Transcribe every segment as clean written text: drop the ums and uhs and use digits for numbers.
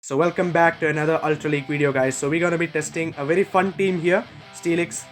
So welcome back to another Ultra League video, guys. So we're gonna be testing a very fun team here: Steelix,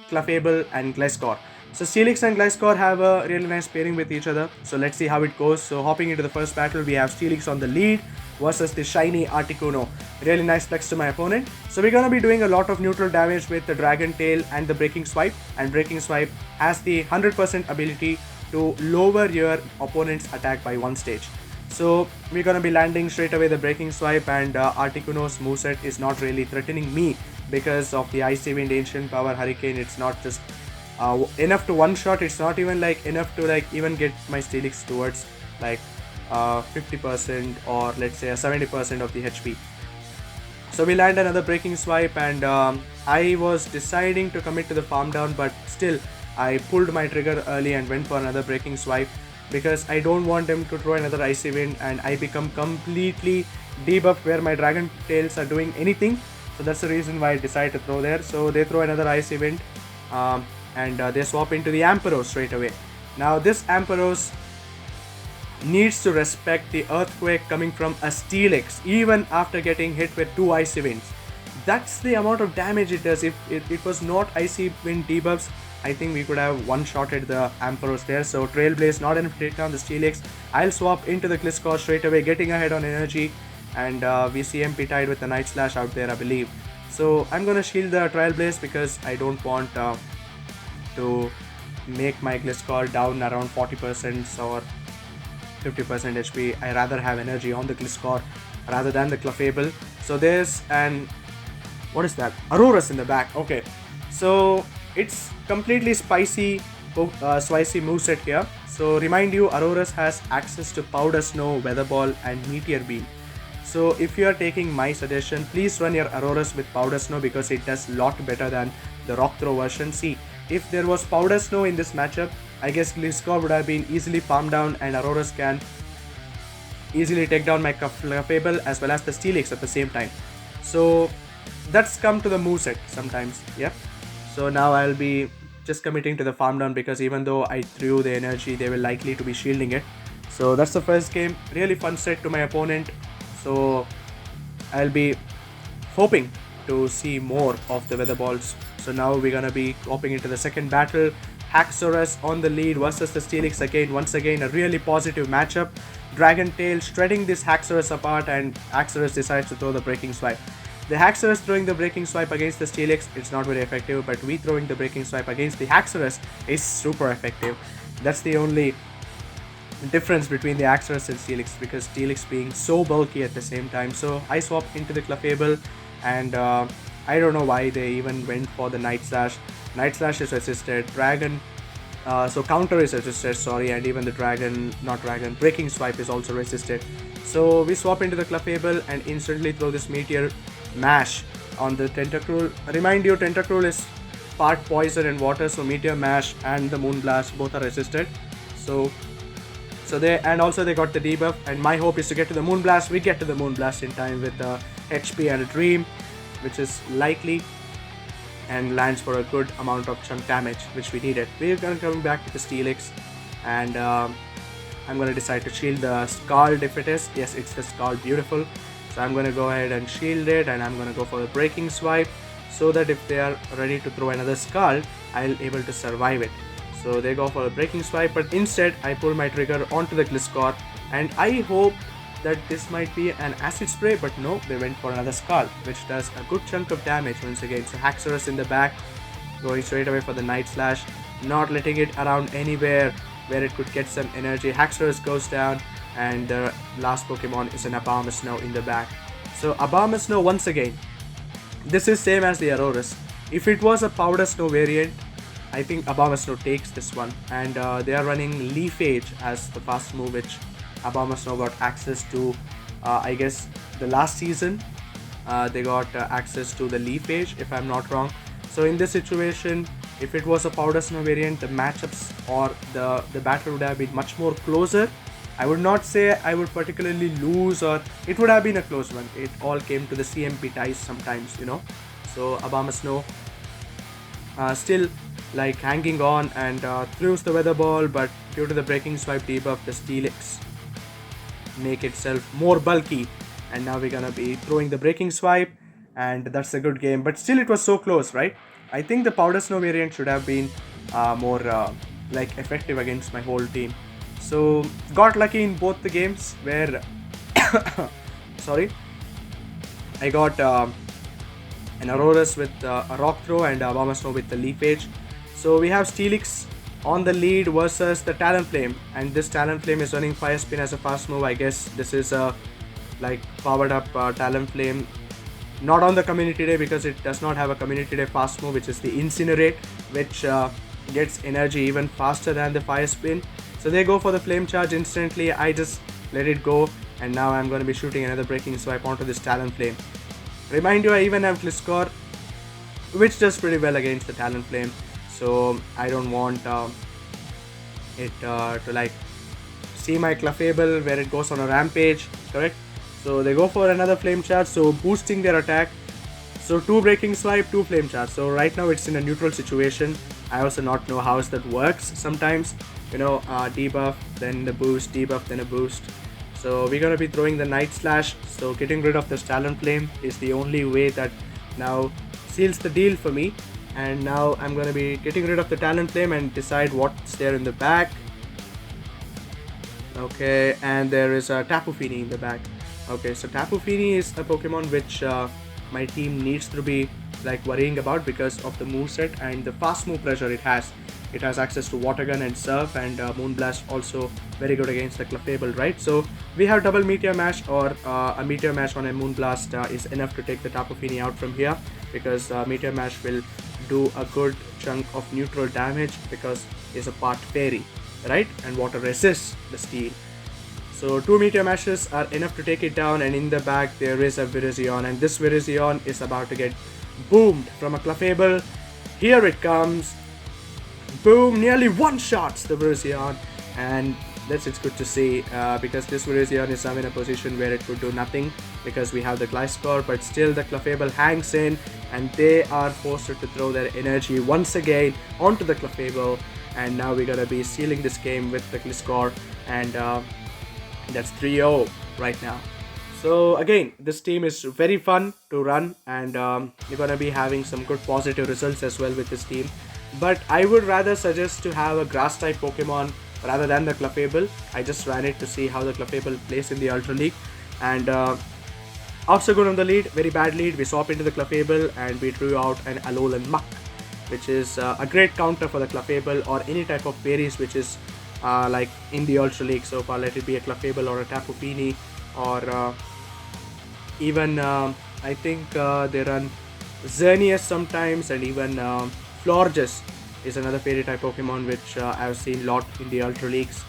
Clefable, and Gliscor. So Steelix and Gliscor have a really nice pairing with each other. So let's see how it goes. So hopping into the first battle, we have Steelix on the lead versus the shiny Articuno. Really nice flex to my opponent. So we're gonna be doing a lot of neutral damage with the Dragon Tail and the Breaking Swipe. And Breaking Swipe has the 100% ability to lower your opponent's attack by one stage. So we're gonna be landing straight away the Breaking Swipe, and Articuno's moveset is not really threatening me because of the Icy Wind, Ancient Power, Hurricane. It's not just enough to one shot. It's not even like enough to like even get my Steelix towards like 50% or let's say a 70% of the HP. So we land another Breaking Swipe, and I was deciding to commit to the farm down, but still I pulled my trigger early and went for another Breaking Swipe because I don't want them to throw another Icy Wind and I become completely debuffed where my Dragon Tails are doing anything. So that's the reason why I decided to throw there. So they throw another Icy Wind, and they swap into the Ampharos straight away. Now this Ampharos needs to respect the Earthquake coming from a Steelix even after getting hit with two Icy Winds. That's the amount of damage it does. If it was not Icy Wind debuffs, I think we could have one-shotted the Ampharos there. So Trailblaze not enough to take down the Steelix. I'll swap into the Gliscor straight away, getting ahead on energy, and we see MP tied with the Night Slash out there, I believe. So I'm gonna shield the Trailblaze because I don't want to make my Gliscor down around 40% or 50% HP. I rather have energy on the Gliscor rather than the Clefable. So there's an, what is that? Aurorus in the back. Okay, so it's completely spicy moveset here. So remind you, Aurorus has access to Powder Snow, Weather Ball, and Meteor Beam. So if you are taking my suggestion, please run your Aurorus with Powder Snow because it does a lot better than the Rock Throw version. See, if there was Powder Snow in this matchup, I guess Gliscor would have been easily farmed down, and Aurorus can easily take down my Clefable as well as the Steelix at the same time. So that's come to the moveset sometimes. Yep. So now I'll be just committing to the farm down because even though I threw the energy, they will likely to be shielding it. So that's the first game. Really fun set to my opponent. So I'll be hoping to see more of the Weather Balls. So now we're gonna be hopping into the second battle. Haxorus on the lead versus the Steelix again. Once again, a really positive matchup. Dragon Tail shredding this Haxorus apart, and Haxorus decides to throw the Breaking Swipe. The Haxorus throwing the Breaking Swipe against the Steelix, it's not very effective, but we throwing the Breaking Swipe against the Haxorus is super effective. That's the only difference between the Haxorus and Steelix, because Steelix being so bulky at the same time. So I swap into the Clefable, and I don't know why they even went for the Night Slash. Night Slash is resisted, so counter is resisted, sorry, and even the Breaking Swipe is also resisted. So we swap into the Clefable and instantly throw this Meteor Mash on the Tentacruel. Remind you, Tentacruel is part poison and water, so Meteor Mash and the Moonblast both are resisted. So they, and also they got the debuff, and my hope is to get to the Moonblast. We get to the Moonblast in time with the HP and a Dream, which is likely, and lands for a good amount of chunk damage which we needed. We're gonna come back to the Steelix, and I'm gonna decide to shield the Scald if it is. Yes, it's the Scald, beautiful. So I'm gonna go ahead and shield it, and I'm gonna go for the Breaking Swipe so that if they are ready to throw another Scald, I'll able to survive it. So they go for a Breaking Swipe, but instead I pull my trigger onto the Gliscor, and I hope that this might be an Acid Spray, but no, they went for another Scald, which does a good chunk of damage once again. So Haxorus in the back, going straight away for the Night Slash, not letting it around anywhere where it could get some energy. Haxorus goes down, and the last Pokemon is an Abomasnow in the back. So Abomasnow once again, this is same as the Aurorus. If it was a Powder Snow variant, I think Abomasnow takes this one, and they are running Leaf Age as the fast move, which Abomasnow got access to, I guess the last season they got access to the Leaf Age, if I'm not wrong. So in this situation, if it was a Powder Snow variant, the matchups or the battle would have been much more closer. I would not say I would particularly lose, or it would have been a close one. It all came to the CMP ties sometimes, you know. So Abomasnow still like hanging on, and throws the Weather Ball, but due to the Breaking Swipe debuff, the Steelix make itself more bulky and now we're gonna be throwing the breaking swipe, and that's a good game. But still, it was so close, right? I think the powder snow variant should have been more like effective against my whole team. So got lucky in both the games where sorry, I got an Aurorus with a rock throw and Bomber Snow with the leaf edge. So we have Steelix on the lead versus the Talonflame, and this Talonflame is running Fire Spin as a fast move. I guess this is a like powered up Talonflame, not on the community day because it does not have a community day fast move, which is the Incinerate, which gets energy even faster than the Fire Spin. So they go for the Flame Charge instantly. I just let it go, and now I'm going to be shooting another breaking swipe onto this Talonflame. Remind you, I even have Gliscor, which does pretty well against the Talonflame, so I don't want it to like see my Clefable where it goes on a rampage, correct? So they go for another Flame Charge, so boosting their attack. So 2 breaking swipe, 2 Flame Charge. So right now it's in a neutral situation. I also not know how that works sometimes, you know, debuff, then the boost, debuff, then a boost. So we're going to be throwing the Night Slash, so getting rid of this Talonflame is the only way that now seals the deal for me. And now I'm going to be getting rid of the Talonflame and decide what's there in the back. Okay, and there is a Tapu Fini in the back. Okay, so Tapu Fini is a Pokemon which my team needs to be like worrying about because of the moveset and the fast move pressure it has. It has access to Water Gun and Surf, and Moonblast also very good against the Clefable, right? So we have double Meteor Mash, or a Meteor Mash on a Moonblast is enough to take the Tapu Fini out from here, because Meteor Mash will do a good chunk of neutral damage because it's a part Fairy, right? And Water resists the Steel. So 2 Meteor Mashes are enough to take it down, and in the back there is a Virizion, and this Virizion is about to get boomed from a Clefable. Here it comes. Boom, nearly one-shots the Virizion, and it's good to see because this Virizion is now in a position where it could do nothing because we have the Gliscor, but still the Clefable hangs in, and they are forced to throw their energy once again onto the Clefable, and now we're gonna be sealing this game with the Gliscor, and that's 3-0 right now. So again, this team is very fun to run, and you're gonna be having some good positive results as well with this team. But I would rather suggest to have a grass type Pokemon rather than the Clefable. I just ran it to see how the Clefable plays in the Ultra League, and Obstagoon on the lead, very bad lead. We swap into the Clefable and we drew out an Alolan Muck, which is a great counter for the Clefable or any type of fairies which is like in the Ultra League so far. Let it be a Clefable or a Tapu Fini, or even I think they run Xerneas sometimes, and even Florges is another fairy type Pokemon which I've seen a lot in the Ultra Leagues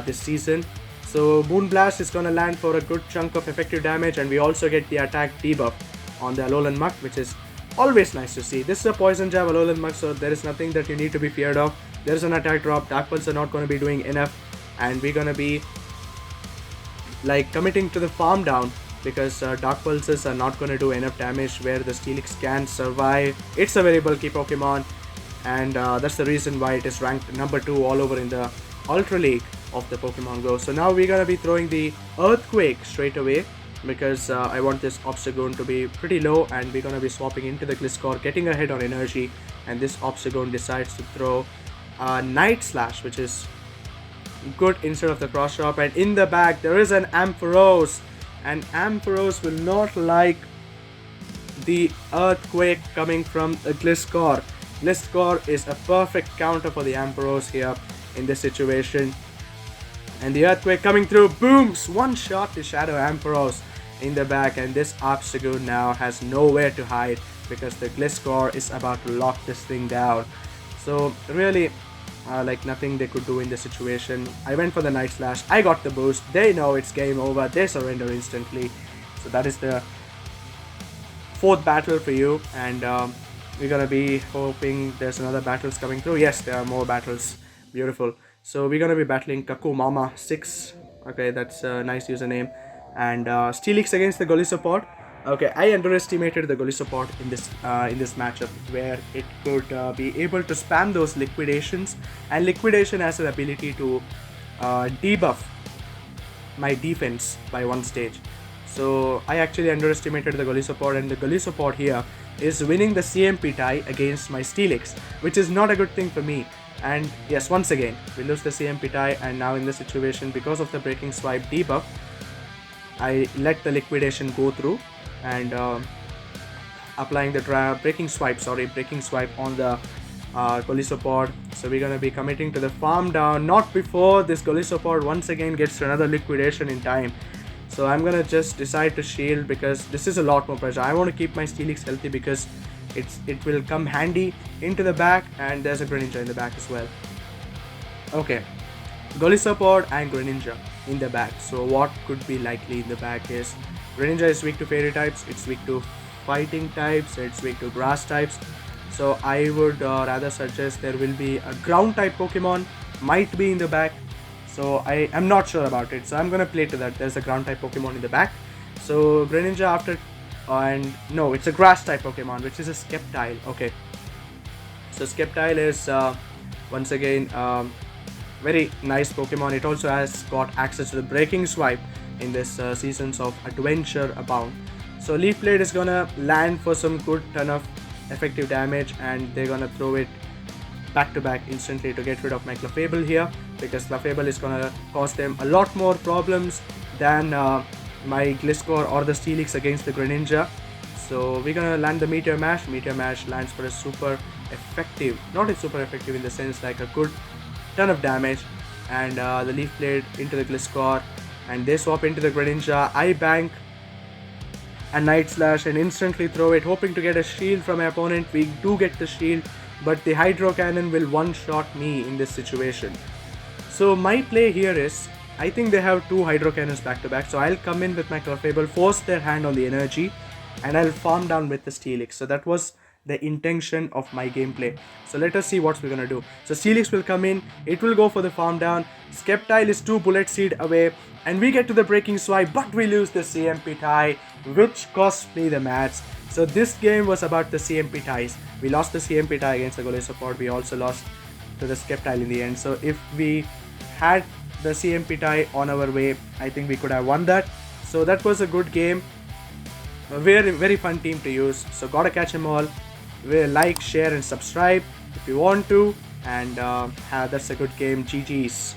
this season. So Moonblast is gonna land for a good chunk of effective damage, and we also get the attack debuff on the Alolan Muck, which is always nice to see. This is a Poison Jab Alolan Muck, so there is nothing that you need to be feared of. There is an attack drop. Dark Pulse are not going to be doing enough, and we're gonna be like committing to the farm down because Dark Pulses are not going to do enough damage where the Steelix can survive. It's a very bulky Pokemon, and that's the reason why it is ranked number 2 all over in the Ultra League of the Pokemon Go. So now we're going to be throwing the Earthquake straight away because I want this Obstagoon to be pretty low, and we're going to be swapping into the Gliscor, getting ahead on energy, and this Obstagoon decides to throw Night Slash, which is good instead of the Cross Chop. And in the back there is an Ampharos, and Ampharos will not like the Earthquake coming from the Gliscor. Gliscor is a perfect counter for the Ampharos here in this situation, and the Earthquake coming through, booms, one shot to Shadow Ampharos in the back, and this Obstagoon now has nowhere to hide because the Gliscor is about to lock this thing down. So really like nothing they could do in this situation. I went for the Night Slash, I got the boost, they know it's game over, they surrender instantly. So that is the 4th battle for you, and we're gonna be hoping there's another battles coming through. Yes, there are more battles. Beautiful. So we're gonna be battling Kaku Mama 6. Okay, that's a nice username. And Steelix against the Golisopod. Okay, I underestimated the Golisopod in this matchup, where it could be able to spam those liquidations, and liquidation has an ability to debuff my defense by 1 stage. So I actually underestimated the Golisopod, and the Golisopod here is winning the CMP tie against my Steelix, which is not a good thing for me. And yes, once again, we lose the CMP tie, and now in this situation, because of the breaking swipe debuff, I let the liquidation go through, and applying the breaking swipe on the Golisopod. So we're gonna be committing to the farm down, not before this Golisopod once again gets to another liquidation in time. So I'm gonna just decide to shield, because this is a lot more pressure. I want to keep my Steelix healthy because it will come handy into the back, and there's a Greninja in the back as well. Okay, Golisopod and Greninja in the back. So what could be likely in the back is Greninja is weak to fairy types, it's weak to fighting types, it's weak to grass types. So I would rather suggest there will be a ground type Pokemon might be in the back. So I am not sure about it, so I'm gonna play to that. There's a ground type Pokemon in the back. So Greninja after, and no, it's a grass type Pokemon, which is a Sceptile. Okay, so Sceptile is once again very nice Pokemon. It also has got access to the breaking swipe in this Seasons of Adventure Abound. So Leaf Blade is gonna land for some good ton of effective damage, and they're gonna throw it back to back instantly to get rid of my Clefable here, because Clefable is gonna cause them a lot more problems than my Gliscor or the Steelix against the Greninja. So we're gonna land the Meteor Mash. Meteor Mash lands for a super effective, not a super effective in the sense like a good ton of damage, and the Leaf Blade into the Gliscor, and they swap into the Greninja. I bank a Night Slash and instantly throw it, hoping to get a shield from my opponent. We do get the shield, but the Hydro Cannon will one-shot me in this situation. So my play here is, I think they have two Hydro Cannons back to back, so I'll come in with my Clefable, force their hand on the energy, and I'll farm down with the Steelix. So that was the intention of my gameplay. So let us see what we're gonna do. So Steelix will come in, it will go for the farm down. Sceptile is 2 Bullet Seed away, and we get to the breaking swipe, but we lose the CMP tie, which cost me the match. So this game was about the CMP ties. We lost the CMP tie against the Golisopod. We also lost to the Sceptile in the end. So if we had the CMP tie on our way, I think we could have won that. So that was a good game. A very, very fun team to use. So gotta catch them all. Like, share and subscribe if you want to. And that's a good game. GG's.